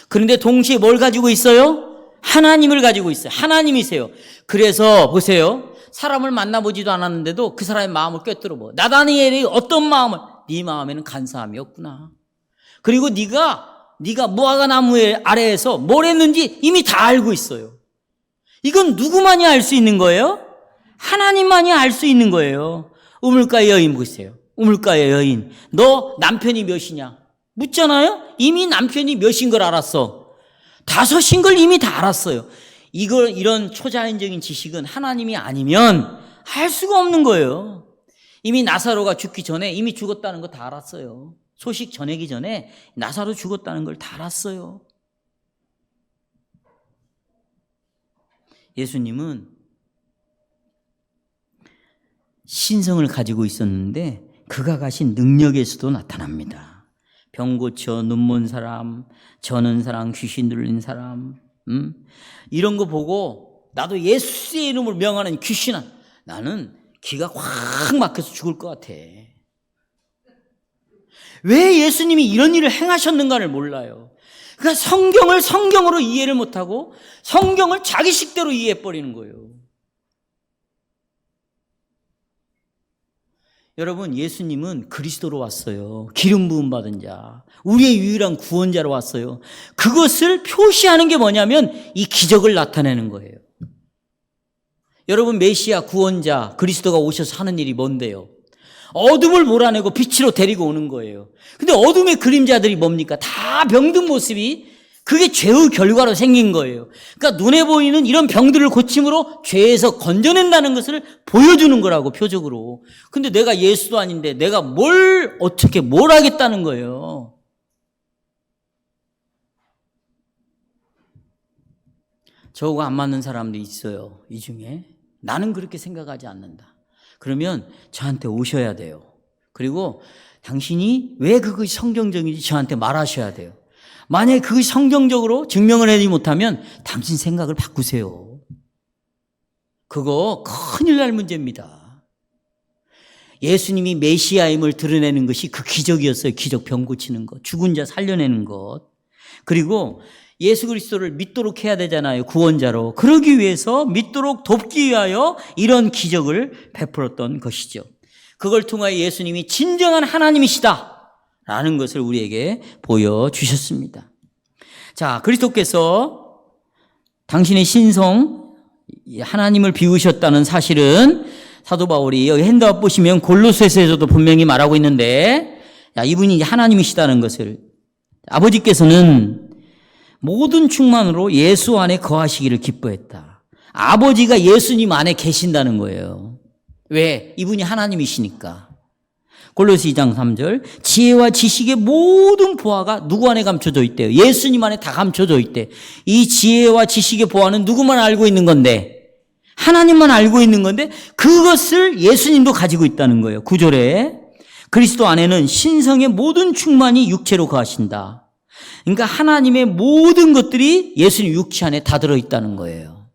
그런데 동시에 뭘 가지고 있어요? 하나님을 가지고 있어요. 하나님이세요. 그래서 보세요. 사람을 만나보지도 않았는데도 그 사람의 마음을 꿰뚫어 봐. 나다니엘이 어떤 마음을, 네 마음에는 간사함이 없구나. 그리고 네가 무화과 나무 아래에서 뭘 했는지 이미 다 알고 있어요. 이건 누구만이 알 수 있는 거예요? 하나님만이 알 수 있는 거예요. 우물가의 여인 보세요. 우물가의 여인, 너 남편이 몇이냐? 묻잖아요? 이미 남편이 몇인 걸 알았어. 5인 걸 이미 다 알았어요. 이런 초자연적인 지식은 하나님이 아니면 할 수가 없는 거예요. 이미 나사로가 죽기 전에 이미 죽었다는 거 다 알았어요. 소식 전하기 전에 나사로 죽었다는 걸 다 알았어요. 예수님은 신성을 가지고 있었는데 그가 가신 능력에서도 나타납니다. 병 고쳐 눈먼 사람, 저는 사람, 귀신 들린 사람, 이런 거 보고 나도 예수의 이름으로 명하는 귀신아, 나는 기가 확 막혀서 죽을 것 같아. 왜 예수님이 이런 일을 행하셨는가를 몰라요. 그러니까 성경을 성경으로 이해를 못하고 성경을 자기 식대로 이해해버리는 거예요. 여러분, 예수님은 그리스도로 왔어요. 기름 부음 받은 자, 우리의 유일한 구원자로 왔어요. 그것을 표시하는 게 뭐냐면 이 기적을 나타내는 거예요. 여러분, 메시아 구원자 그리스도가 오셔서 하는 일이 뭔데요? 어둠을 몰아내고 빛으로 데리고 오는 거예요. 근데 어둠의 그림자들이 뭡니까? 다 병든 모습이 그게 죄의 결과로 생긴 거예요. 그러니까 눈에 보이는 이런 병들을 고침으로 죄에서 건져낸다는 것을 보여주는 거라고, 표적으로. 근데 내가 예수도 아닌데 내가 어떻게 뭘 하겠다는 거예요. 저하고 안 맞는 사람도 있어요. 이 중에. 나는 그렇게 생각하지 않는다. 그러면 저한테 오셔야 돼요. 그리고 당신이 왜 그것이 성경적인지 저한테 말하셔야 돼요. 만약에 그것이 성경적으로 증명을 해내지 못하면 당신 생각을 바꾸세요. 그거 큰일 날 문제입니다. 예수님이 메시아임을 드러내는 것이 그 기적이었어요. 기적, 병 고치는 것, 죽은 자 살려내는 것. 그리고 예수 그리스도를 믿도록 해야 되잖아요. 구원자로. 그러기 위해서 믿도록 돕기 위하여 이런 기적을 베풀었던 것이죠. 그걸 통하여 예수님이 진정한 하나님이시다 라는 것을 우리에게 보여주셨습니다. 자, 그리스도께서 당신의 신성, 하나님을 비우셨다는 사실은 사도 바울이 여기 핸드아웃 보시면 골로새서에서도 분명히 말하고 있는데, 이분이 하나님이시다는 것을, 아버지께서는 모든 충만으로 예수 안에 거하시기를 기뻐했다. 아버지가 예수님 안에 계신다는 거예요. 왜? 이분이 하나님이시니까. 골로새 2장 3절, 지혜와 지식의 모든 보화가 누구 안에 감춰져 있대요? 예수님 안에 다 감춰져 있대. 이 지혜와 지식의 보화는 누구만 알고 있는 건데? 하나님만 알고 있는 건데 그것을 예수님도 가지고 있다는 거예요. 9절에 그리스도 안에는 신성의 모든 충만이 육체로 거하신다. 그러니까 하나님의 모든 것들이 예수님 육체 안에 다 들어있다는 거예요.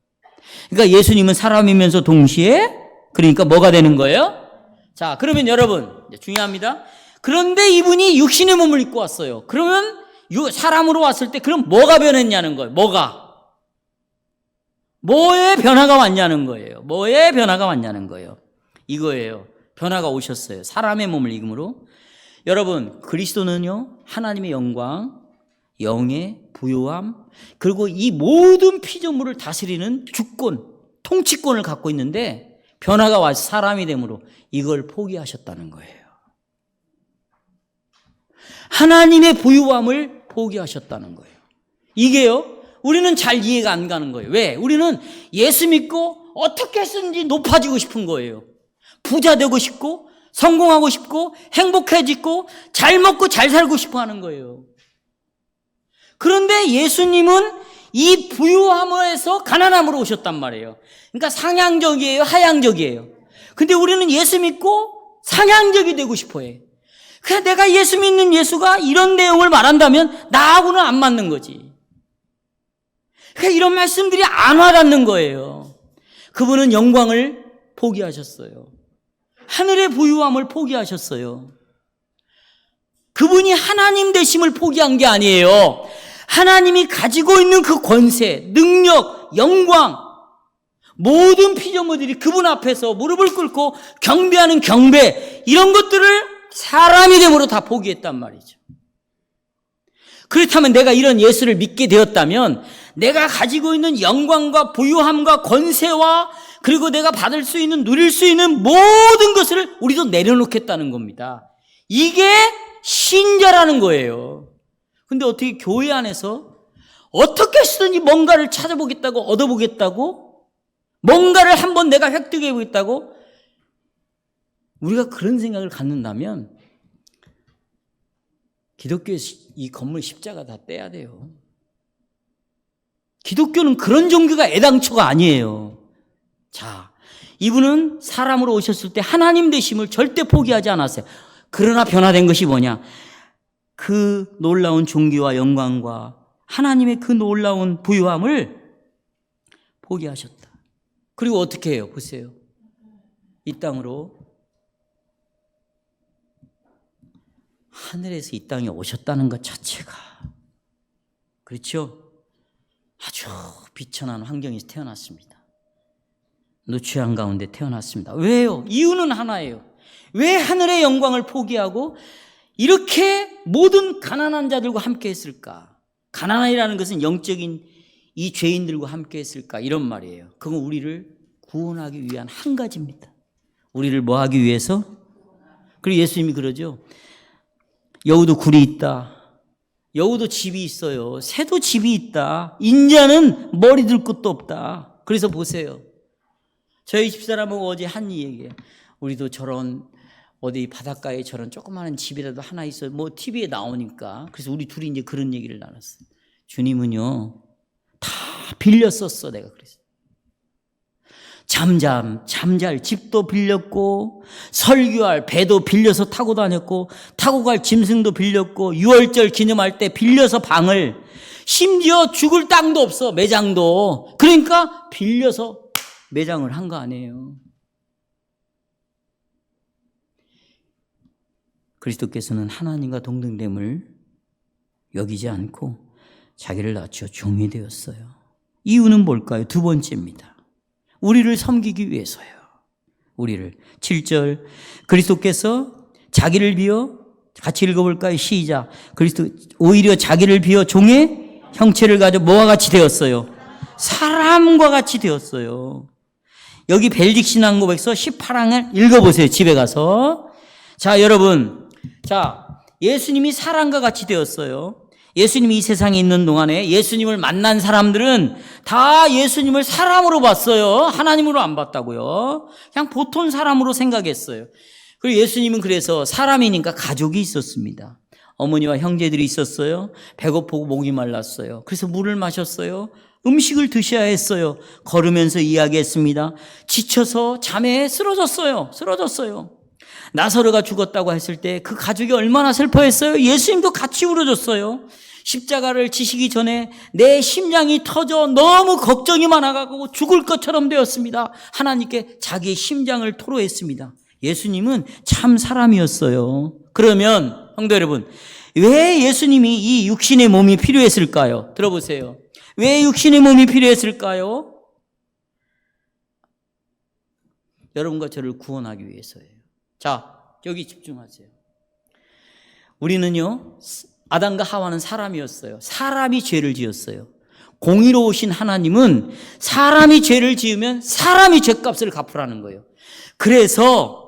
그러니까 예수님은 사람이면서 동시에, 그러니까 뭐가 되는 거예요? 자, 그러면 여러분, 중요합니다. 그런데 이분이 육신의 몸을 입고 왔어요. 그러면 사람으로 왔을 때 그럼 뭐가 변했냐는 거예요. 뭐의 변화가 왔냐는 거예요. 뭐의 변화가 왔냐는 거예요. 이거예요. 변화가 오셨어요. 사람의 몸을 입음으로. 여러분, 그리스도는요, 하나님의 영광, 영의 부요함, 그리고 이 모든 피조물을 다스리는 주권, 통치권을 갖고 있는데 변화가 와서 사람이 됨으로 이걸 포기하셨다는 거예요. 하나님의 부요함을 포기하셨다는 거예요. 이게요, 우리는 잘 이해가 안 가는 거예요. 왜? 우리는 예수 믿고 어떻게 했든지 높아지고 싶은 거예요. 부자 되고 싶고 성공하고 싶고 행복해지고 잘 먹고 잘 살고 싶어 하는 거예요. 그런데 예수님은 이 부유함에서 가난함으로 오셨단 말이에요. 그러니까 상향적이에요, 하향적이에요. 근데 우리는 예수 믿고 상향적이 되고 싶어 해요. 그냥 내가 예수 믿는 예수가 이런 내용을 말한다면 나하고는 안 맞는 거지. 그러니까 이런 말씀들이 안 와닿는 거예요. 그분은 영광을 포기하셨어요. 하늘의 부유함을 포기하셨어요. 그분이 하나님 되심을 포기한 게 아니에요. 하나님이 가지고 있는 그 권세, 능력, 영광, 모든 피조물들이 그분 앞에서 무릎을 꿇고 경배하는 경배, 이런 것들을 사람이 됨으로 다 포기했단 말이죠. 그렇다면 내가 이런 예수를 믿게 되었다면 내가 가지고 있는 영광과 부유함과 권세와 그리고 내가 받을 수 있는, 누릴 수 있는 모든 것을 우리도 내려놓겠다는 겁니다. 이게 신자라는 거예요. 근데 어떻게 교회 안에서 어떻게 해서든지 뭔가를 찾아보겠다고, 얻어보겠다고, 뭔가를 한번 내가 획득해 보겠다고, 우리가 그런 생각을 갖는다면 기독교의 이 건물 십자가 다 떼야 돼요. 기독교는 그런 종교가 애당초가 아니에요. 자, 이분은 사람으로 오셨을 때 하나님 되심을 절대 포기하지 않았어요. 그러나 변화된 것이 뭐냐? 그 놀라운 존귀와 영광과 하나님의 그 놀라운 부유함을 포기하셨다. 그리고 어떻게 해요? 보세요. 이 땅으로, 하늘에서 이 땅에 오셨다는 것 자체가, 그렇죠? 아주 비천한 환경에서 태어났습니다. 누추한 가운데 태어났습니다. 왜요? 이유는 하나예요. 왜 하늘의 영광을 포기하고 이렇게 모든 가난한 자들과 함께 했을까? 가난이라는 것은 영적인 이 죄인들과 함께 했을까? 이런 말이에요. 그건 우리를 구원하기 위한 한 가지입니다. 우리를 뭐 하기 위해서? 그리고 예수님이 그러죠. 여우도 굴이 있다. 여우도 집이 있어요. 새도 집이 있다. 인자는 머리 들 곳도 없다. 그래서 보세요. 저희 집사람하고 어제 한 얘기예요. 우리도 저런 어디 바닷가에 저런 조그마한 집이라도 하나 있어요. 뭐 TV에 나오니까. 그래서 우리 둘이 이제 그런 얘기를 나눴어요. 주님은요, 다 빌려 썼어. 내가 그랬어요. 잠잘 집도 빌렸고, 설교할 배도 빌려서 타고 다녔고, 타고 갈 짐승도 빌렸고, 6월절 기념할 때 빌려서 방을, 심지어 죽을 땅도 없어, 매장도. 그러니까 빌려서 매장을 한 거 아니에요. 그리스도께서는 하나님과 동등됨을 여기지 않고 자기를 낮춰 종이 되었어요. 이유는 뭘까요? 두 번째입니다. 우리를 섬기기 위해서요. 우리를. 7절, 그리스도께서 자기를 비워, 같이 읽어볼까요? 시작. 그리스도 오히려 자기를 비워 종의 형체를 가져 뭐와 같이 되었어요? 사람과 같이 되었어요. 여기 벨직 신앙고백서 18항을 읽어보세요. 집에 가서. 자, 여러분. 자, 예수님이 사람과 같이 되었어요. 예수님이 이 세상에 있는 동안에 예수님을 만난 사람들은 다 예수님을 사람으로 봤어요. 하나님으로 안 봤다고요. 그냥 보통 사람으로 생각했어요. 그리고 예수님은 그래서 사람이니까 가족이 있었습니다. 어머니와 형제들이 있었어요. 배고프고 목이 말랐어요. 그래서 물을 마셨어요. 음식을 드셔야 했어요. 걸으면서 이야기했습니다. 지쳐서 잠에 쓰러졌어요. 나사로가 죽었다고 했을 때 그 가족이 얼마나 슬퍼했어요. 예수님도 같이 울어줬어요. 십자가를 지시기 전에 내 심장이 터져 너무 걱정이 많아가고 죽을 것처럼 되었습니다. 하나님께 자기의 심장을 토로했습니다. 예수님은 참 사람이었어요. 그러면 성도 여러분, 왜 예수님이 이 육신의 몸이 필요했을까요? 들어보세요. 왜 육신의 몸이 필요했을까요? 여러분과 저를 구원하기 위해서예요. 자, 여기 집중하세요. 우리는요, 아담과 하와는 사람이었어요. 사람이 죄를 지었어요. 공의로우신 하나님은 사람이 죄를 지으면 사람이 죄값을 갚으라는 거예요. 그래서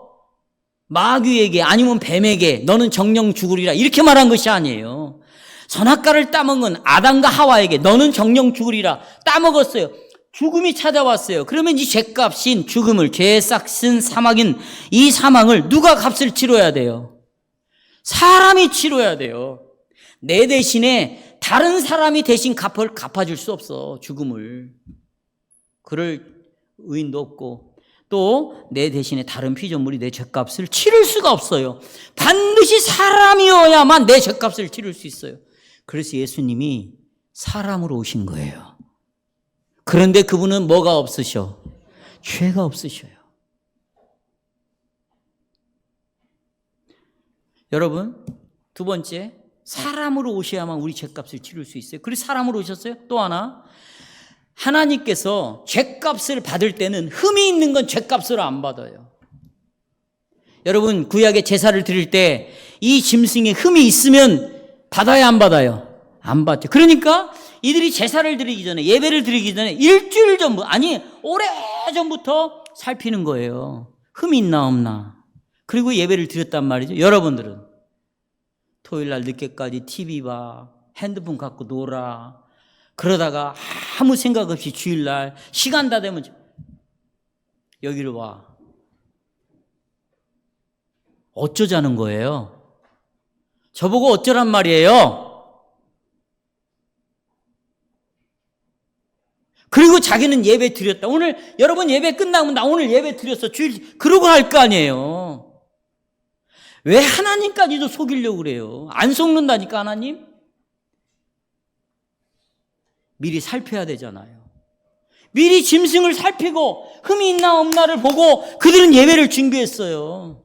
마귀에게 아니면 뱀에게 너는 정령 죽으리라 이렇게 말한 것이 아니에요. 선악과를 따먹은 아담과 하와에게 너는 정령 죽으리라 따먹었어요. 죽음이 찾아왔어요. 그러면 이 죄값인 죽음을, 죄의 싹슨 사망인 이 사망을 누가 값을 치러야 돼요? 사람이 치러야 돼요. 내 대신에 다른 사람이 대신 갚아줄 수 없어, 죽음을. 그럴 의인도 없고 또 내 대신에 다른 피조물이 내 죄값을 치를 수가 없어요. 반드시 사람이어야만 내 죄값을 치를 수 있어요. 그래서 예수님이 사람으로 오신 거예요. 그런데 그분은 뭐가 없으셔? 죄가 없으셔요. 여러분, 두 번째, 사람으로 오셔야만 우리 죄값을 치를 수 있어요. 그리고 사람으로 오셨어요. 또 하나, 하나님께서 죄값을 받을 때는 흠이 있는 건 죄값으로 안 받아요. 여러분, 구약의 제사를 드릴 때 이 짐승에 흠이 있으면 받아야 안 받아요? 안 받죠. 그러니까 이들이 제사를 드리기 전에, 예배를 드리기 전에 일주일 전부터, 아니 오래전부터 살피는 거예요. 흠이 있나 없나. 그리고 예배를 드렸단 말이죠. 여러분들은 토요일 날 늦게까지 TV 봐, 핸드폰 갖고 놀아, 그러다가 아무 생각 없이 주일날 시간 다 되면 여기를 와. 어쩌자는 거예요? 저보고 어쩌란 말이에요? 그리고 자기는 예배 드렸다. 오늘 여러분 예배 끝나면 나 오늘 예배 드렸어. 주일 그러고 할 거 아니에요. 왜 하나님까지도 속이려고 그래요? 안 속는다니까 하나님? 미리 살펴야 되잖아요. 미리 짐승을 살피고 흠이 있나 없나를 보고 그들은 예배를 준비했어요.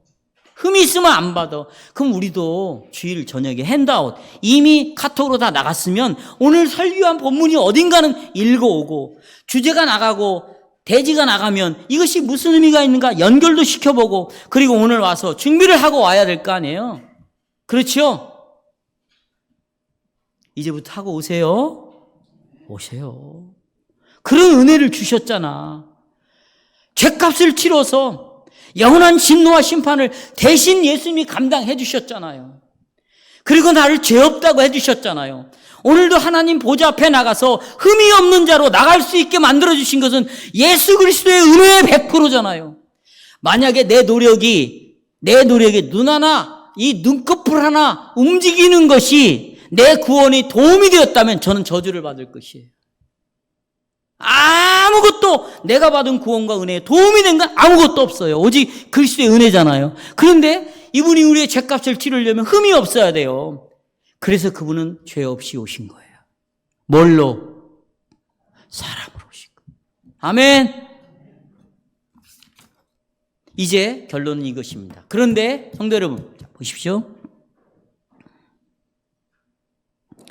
흠이 있으면 안 받아. 그럼 우리도 주일 저녁에 핸드아웃 이미 카톡으로 다 나갔으면 오늘 설교한 본문이 어딘가는 읽어오고 주제가 나가고 대지가 나가면 이것이 무슨 의미가 있는가 연결도 시켜보고 그리고 오늘 와서 준비를 하고 와야 될 거 아니에요. 그렇죠? 이제부터 하고 오세요. 오세요. 그런 은혜를 주셨잖아. 죄값을 치러서 영원한 진노와 심판을 대신 예수님이 감당해 주셨잖아요. 그리고 나를 죄 없다고 해 주셨잖아요. 오늘도 하나님 보좌 앞에 나가서 흠이 없는 자로 나갈 수 있게 만들어 주신 것은 예수 그리스도의 은혜의 100%잖아요. 만약에 내 노력이 눈 하나, 이 눈꺼풀 하나 움직이는 것이 내 구원에 도움이 되었다면 저는 저주를 받을 것이에요. 아무것도 내가 받은 구원과 은혜에 도움이 된 건 아무것도 없어요. 오직 그리스도의 은혜잖아요. 그런데 이분이 우리의 죄값을 치르려면 흠이 없어야 돼요. 그래서 그분은 죄 없이 오신 거예요. 뭘로? 사람으로 오신 거예요. 아멘. 이제 결론은 이것입니다. 그런데 성도 여러분 보십시오.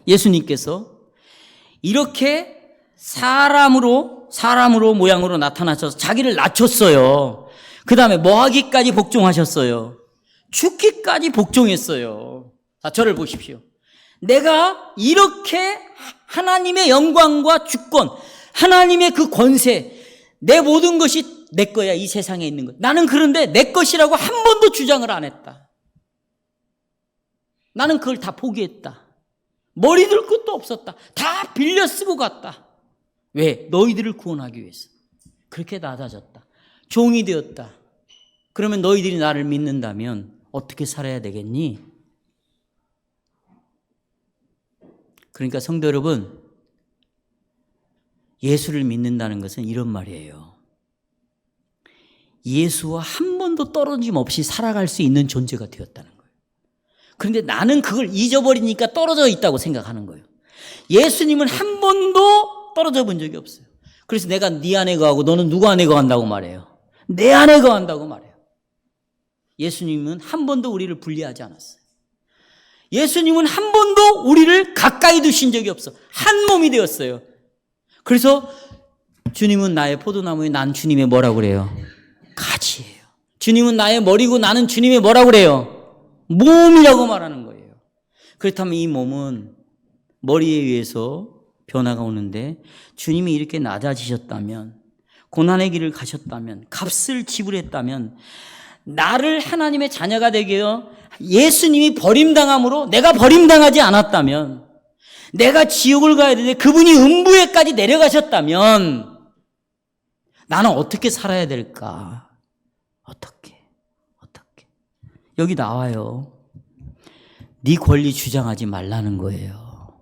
예수님께서 이렇게 사람으로 모양으로 나타나셔서 자기를 낮췄어요. 그 다음에 뭐하기까지 복종하셨어요. 죽기까지 복종했어요. 자, 저를 보십시오. 내가 이렇게 하나님의 영광과 주권, 하나님의 그 권세, 내 모든 것이 내 거야, 이 세상에 있는 것. 나는 그런데 내 것이라고 한 번도 주장을 안 했다. 나는 그걸 다 포기했다. 머리 들 것도 없었다. 다 빌려 쓰고 갔다. 왜? 너희들을 구원하기 위해서. 그렇게 낮아졌다. 종이 되었다. 그러면 너희들이 나를 믿는다면 어떻게 살아야 되겠니? 그러니까 성도 여러분, 예수를 믿는다는 것은 이런 말이에요. 예수와 한 번도 떨어짐 없이 살아갈 수 있는 존재가 되었다는 거예요. 그런데 나는 그걸 잊어버리니까 떨어져 있다고 생각하는 거예요. 예수님은 한 번도 떨어져 본 적이 없어요. 그래서 내가 네 안에 거하고 너는 누구 안에 거한다고 말해요? 내 안에 거한다고 말해요. 예수님은 한 번도 우리를 분리하지 않았어요. 예수님은 한 번도 우리를 가까이 두신 적이 없어. 한 몸이 되었어요. 그래서 주님은 나의 포도나무에 난 주님의 뭐라고 그래요? 가지예요. 주님은 나의 머리고 나는 주님의 뭐라고 그래요? 몸이라고 말하는 거예요. 그렇다면 이 몸은 머리에 의해서 변화가 오는데 주님이 이렇게 낮아지셨다면, 고난의 길을 가셨다면, 값을 지불했다면, 나를 하나님의 자녀가 되게 해요. 예수님이 버림당함으로 내가 버림당하지 않았다면, 내가 지옥을 가야 되는데 그분이 음부에까지 내려가셨다면 나는 어떻게 살아야 될까? 어떻게? 여기 나와요. 네 권리 주장하지 말라는 거예요.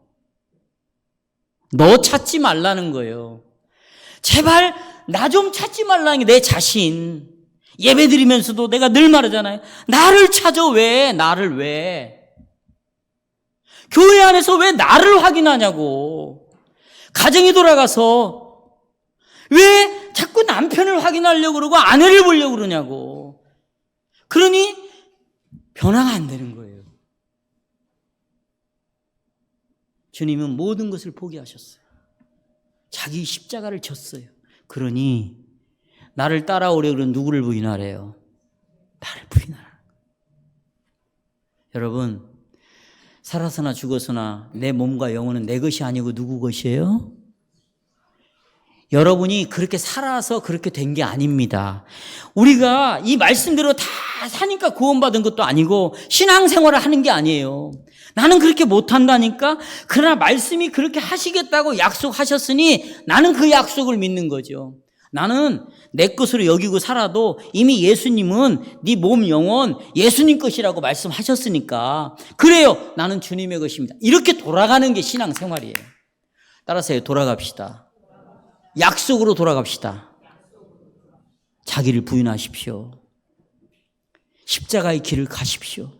너 찾지 말라는 거예요. 제발 나 좀 찾지 말라는 게 내 자신. 예배 드리면서도 내가 늘 말하잖아요. 나를 찾아. 왜? 나를 왜? 교회 안에서 왜 나를 확인하냐고. 가정에 돌아가서 왜 자꾸 남편을 확인하려고 그러고 아내를 보려고 그러냐고. 그러니 변화가 안 되는 거예요. 주님은 모든 것을 포기하셨어요. 자기 십자가를 졌어요. 그러니 나를 따라오려 그러면 누구를 부인하래요? 나를 부인하라. 여러분, 살아서나 죽어서나 내 몸과 영혼은 내 것이 아니고 누구 것이에요? 여러분이 그렇게 살아서 그렇게 된 게 아닙니다. 우리가 이 말씀대로 다 사니까 구원받은 것도 아니고 신앙생활을 하는 게 아니에요. 나는 그렇게 못한다니까. 그러나 말씀이 그렇게 하시겠다고 약속하셨으니 나는 그 약속을 믿는 거죠. 나는 내 것으로 여기고 살아도 이미 예수님은 네 몸 영혼 예수님 것이라고 말씀하셨으니까 그래요. 나는 주님의 것입니다. 이렇게 돌아가는 게 신앙생활이에요. 따라서 돌아갑시다. 약속으로 돌아갑시다. 자기를 부인하십시오. 십자가의 길을 가십시오.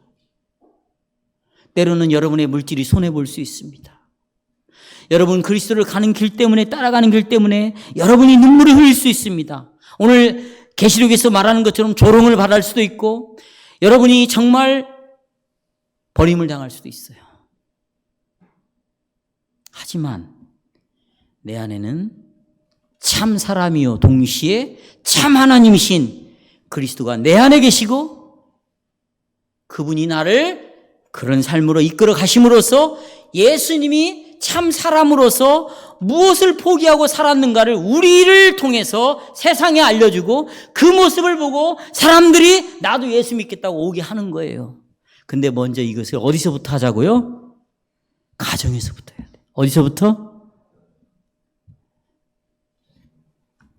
때로는 여러분의 물질이 손해볼 수 있습니다. 여러분 그리스도를 가는 길 때문에 따라가는 길 때문에 여러분이 눈물을 흘릴 수 있습니다. 오늘 계시록에서 말하는 것처럼 조롱을 받을 수도 있고 여러분이 정말 버림을 당할 수도 있어요. 하지만 내 안에는 참 사람이요 동시에 참 하나님이신 그리스도가 내 안에 계시고 그분이 나를 그런 삶으로 이끌어 가심으로써 예수님이 참 사람으로서 무엇을 포기하고 살았는가를 우리를 통해서 세상에 알려주고 그 모습을 보고 사람들이 나도 예수 믿겠다고 오게 하는 거예요. 근데 먼저 이것을 어디서부터 하자고요? 가정에서부터 해야 돼요. 어디서부터?